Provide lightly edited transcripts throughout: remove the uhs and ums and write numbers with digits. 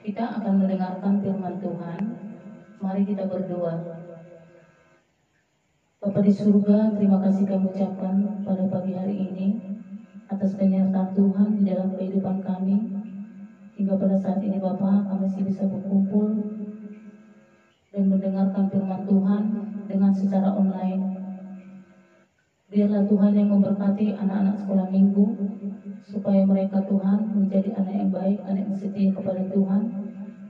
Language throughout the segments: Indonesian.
Kita akan mendengarkan firman Tuhan. Mari kita berdoa. Bapa di surga, terima kasih kami ucapkan pada pagi hari ini atas penyertaan Tuhan di dalam kehidupan kami. Hingga pada saat ini Bapa, kami masih bisa berkumpul dan mendengarkan firman Tuhan dengan secara online. Biarlah Tuhan yang memberkati anak-anak sekolah minggu, supaya mereka Tuhan menjadi anak yang baik, anak yang setia kepada Tuhan,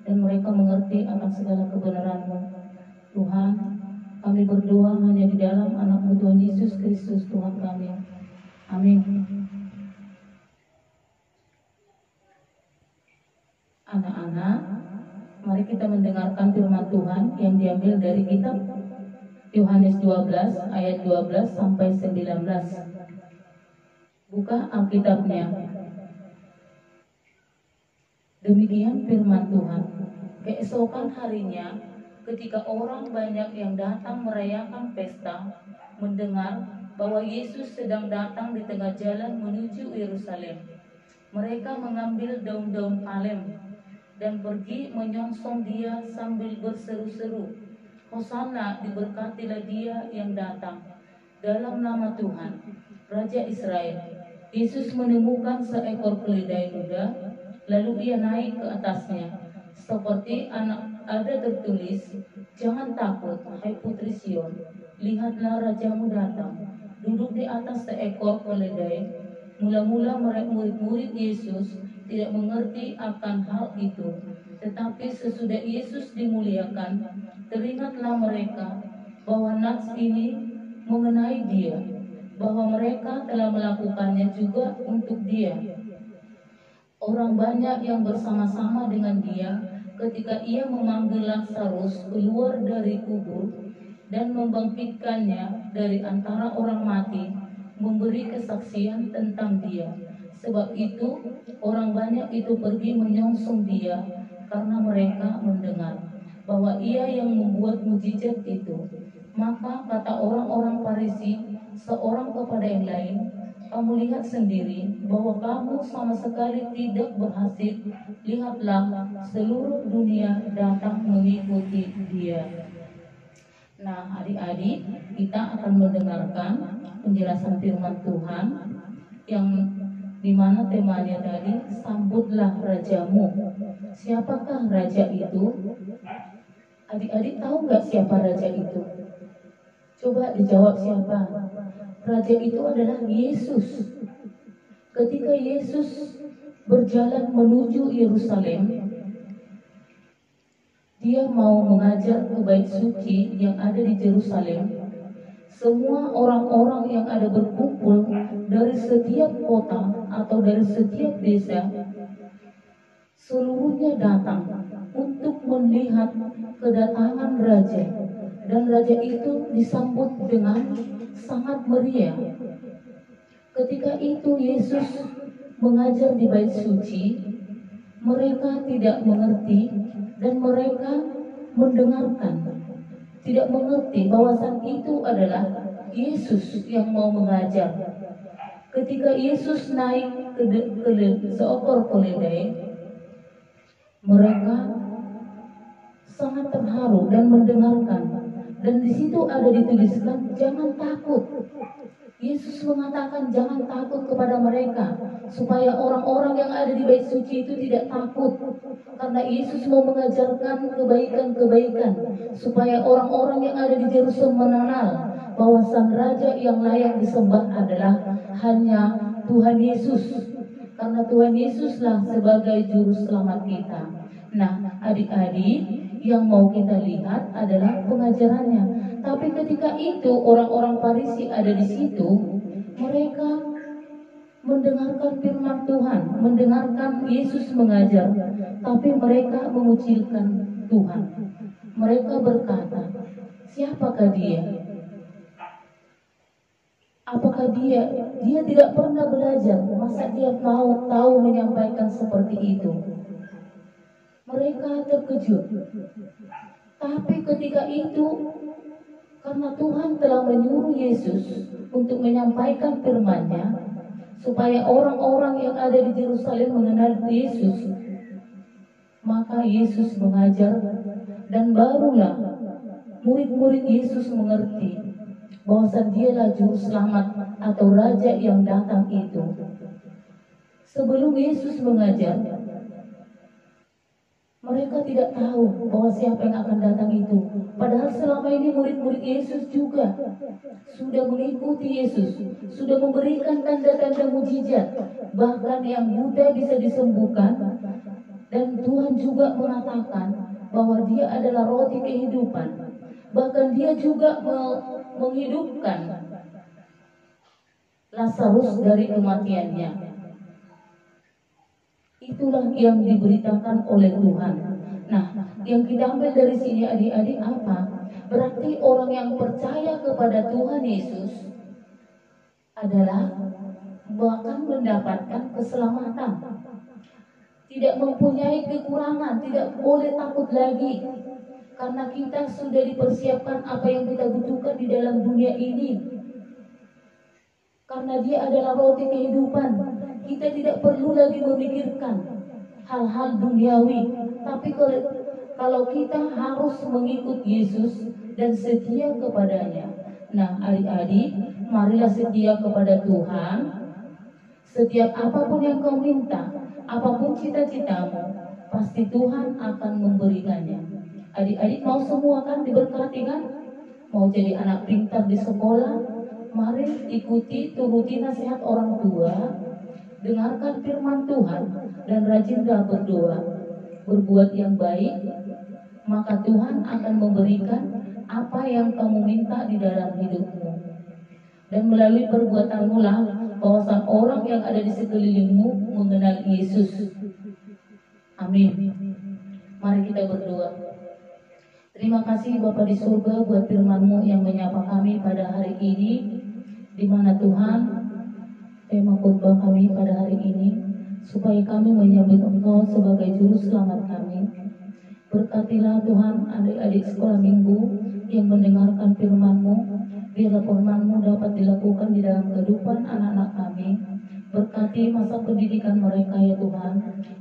dan mereka mengerti akan segala kebenaran-Mu. Tuhan, kami berdoa hanya di dalam anak-Mu Tuhan Yesus Kristus Tuhan kami. Amin. Anak-anak, mari kita mendengarkan firman Tuhan yang diambil dari kitab Yohanes 12 ayat 12 sampai 19. Buka Alkitabnya. Demikian firman Tuhan. Keesokan harinya, ketika orang banyak yang datang merayakan pesta, mendengar bahwa Yesus sedang datang di tengah jalan menuju Yerusalem, mereka mengambil daun-daun palem dan pergi menyongsong Dia sambil berseru-seru, Hosana, diberkatilah Dia yang datang dalam nama Tuhan, Raja Israel. Yesus menemukan seekor keledai muda, lalu Ia naik ke atasnya. Seperti ada tertulis, jangan takut, hai putri Sion, lihatlah rajamu datang, duduk di atas seekor keledai. Mula-mula murid-murid Yesus tidak mengerti akan hal itu, tetapi sesudah Yesus dimuliakan, teringatlah mereka bahwa nats ini mengenai Dia, bahwa mereka telah melakukannya juga untuk Dia. Orang banyak yang bersama-sama dengan Dia ketika Ia memanggil Lazarus keluar dari kubur dan membangkitkannya dari antara orang mati, memberi kesaksian tentang Dia. Sebab itu orang banyak itu pergi menyongsong Dia, karena mereka mendengar bahwa Ia yang membuat mujizat itu. Maka kata orang-orang Farisi seorang kepada yang lain, kamu lihat sendiri bahwa kamu sama sekali tidak berhasil. Lihatlah, seluruh dunia datang mengikuti Dia. Nah, adik-adik, kita akan mendengarkan penjelasan firman Tuhan yang dimana temanya tadi, sambutlah rajamu. Siapakah raja itu? Adik-adik tahu nggak siapa raja itu? Coba dijawab siapa? Raja itu adalah Yesus. Ketika Yesus berjalan menuju Yerusalem, Dia mau mengajar ke bait suci yang ada di Yerusalem. Semua orang-orang yang ada berkumpul dari setiap kota atau dari setiap desa, seluruhnya datang untuk melihat kedatangan raja. Dan raja itu disambut dengan sangat meriah. Ketika itu Yesus mengajar di bait suci, mereka tidak mengerti dan mereka mendengarkan, tidak mengerti bahwasan itu adalah Yesus yang mau mengajar. Ketika Yesus naik ke seekor keledai, mereka sangat terharu dan mendengarkan. Dan di situ ada dituliskan, jangan takut. Yesus mengatakan jangan takut kepada mereka, supaya orang-orang yang ada di bait suci itu tidak takut. Karena Yesus mau mengajarkan kebaikan-kebaikan, supaya orang-orang yang ada di Yerusalem mengenal bahwa sang raja yang layak disembah adalah hanya Tuhan Yesus. Karena Tuhan Yesuslah sebagai juru selamat kita. Nah, adik-adik, yang mau kita lihat adalah pengajarannya. Tapi ketika itu orang-orang Farisi ada di situ, mereka mendengarkan firman Tuhan, mendengarkan Yesus mengajar, tapi mereka mengucilkan Tuhan. Mereka berkata, siapakah Dia? Apakah Dia tidak pernah belajar? Masa Dia mau tahu menyampaikan seperti itu? Mereka terkejut. Tapi ketika itu, karena Tuhan telah menyuruh Yesus untuk menyampaikan firman-Nya, supaya orang-orang yang ada di Yerusalem mengenal Yesus, Maka Yesus mengajar, dan barulah murid-murid Yesus mengerti bahwa dialah juru selamat atau raja yang datang itu. Sebelum Yesus mengajar, mereka tidak tahu bahwa siapa yang akan datang itu. Padahal selama ini murid-murid Yesus juga sudah mengikuti Yesus, sudah memberikan tanda-tanda mujizat, bahkan yang buta bisa disembuhkan. Dan Tuhan juga mengatakan bahwa Dia adalah roti kehidupan. Bahkan Dia juga menghidupkan Lazarus dari kematiannya. Itulah yang diberitakan oleh Tuhan. Nah, yang kita ambil dari sini adik-adik apa? Berarti orang yang percaya kepada Tuhan Yesus adalah bahkan mendapatkan keselamatan. Tidak mempunyai kekurangan, tidak boleh takut lagi. Karena kita sudah dipersiapkan apa yang kita butuhkan di dalam dunia ini. Karena Dia adalah roti kehidupan, kita tidak perlu lagi memikirkan hal-hal duniawi. Tapi kalau kita harus mengikut Yesus dan setia kepadanya. Nah adik-adik, marilah setia kepada Tuhan. Setiap apapun yang kau minta, apapun cita-citamu, pasti Tuhan akan memberikannya. Adik-adik mau semua kan diberkati kan? Mau jadi anak pintar di sekolah? Mari ikuti, turuti nasihat orang tua, dengarkan firman Tuhan, dan rajinlah berdoa. Berbuat yang baik, maka Tuhan akan memberikan apa yang kamu minta di dalam hidupmu. Dan melalui perbuatanmu lah bahwasan orang yang ada di sekelilingmu mengenal Yesus. Amin. Mari kita berdoa. Terima kasih Bapa di surga buat firman-Mu yang menyapa kami pada hari ini, di mana Tuhan tema khotbah kami pada hari ini, supaya kami menyambut Engkau sebagai juru selamat kami. Berkatilah Tuhan adik-adik sekolah minggu yang mendengarkan firman-Mu, biarlah firman-Mu dapat dilakukan di dalam kehidupan anak-anak kami. Berkati masa pendidikan mereka ya Tuhan.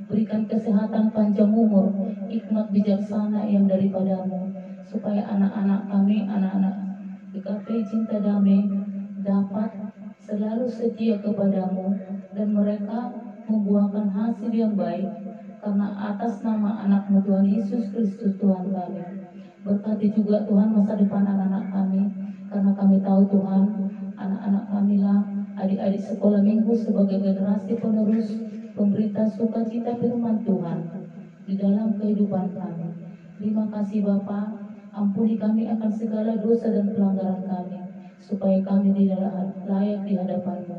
Berikan kesehatan, panjang umur, hikmat bijaksana yang daripada-Mu, supaya anak-anak kami, anak-anak GKP Cinta Damai, dapat selalu setia kepada-Mu, dan mereka membuahkan hasil yang baik, karena atas nama anak-Mu Tuhan Yesus Kristus Tuhan kami. Berkati juga Tuhan masa depan anak-anak kami, karena kami tahu Tuhan, anak-anak kami lah adik-adik sekolah minggu sebagai generasi penerus pemberita sukacita firman Tuhan di dalam kehidupan kami. Terima kasih Bapa, ampuni kami akan segala dosa dan pelanggaran kami, supaya kami tidak layak di hadapan-Mu.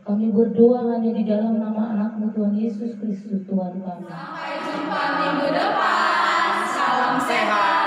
Kami berdoa hanya di dalam nama anak-Mu Tuhan Yesus Kristus Tuhan kami. Sampai jumpa minggu depan. Salam sehat.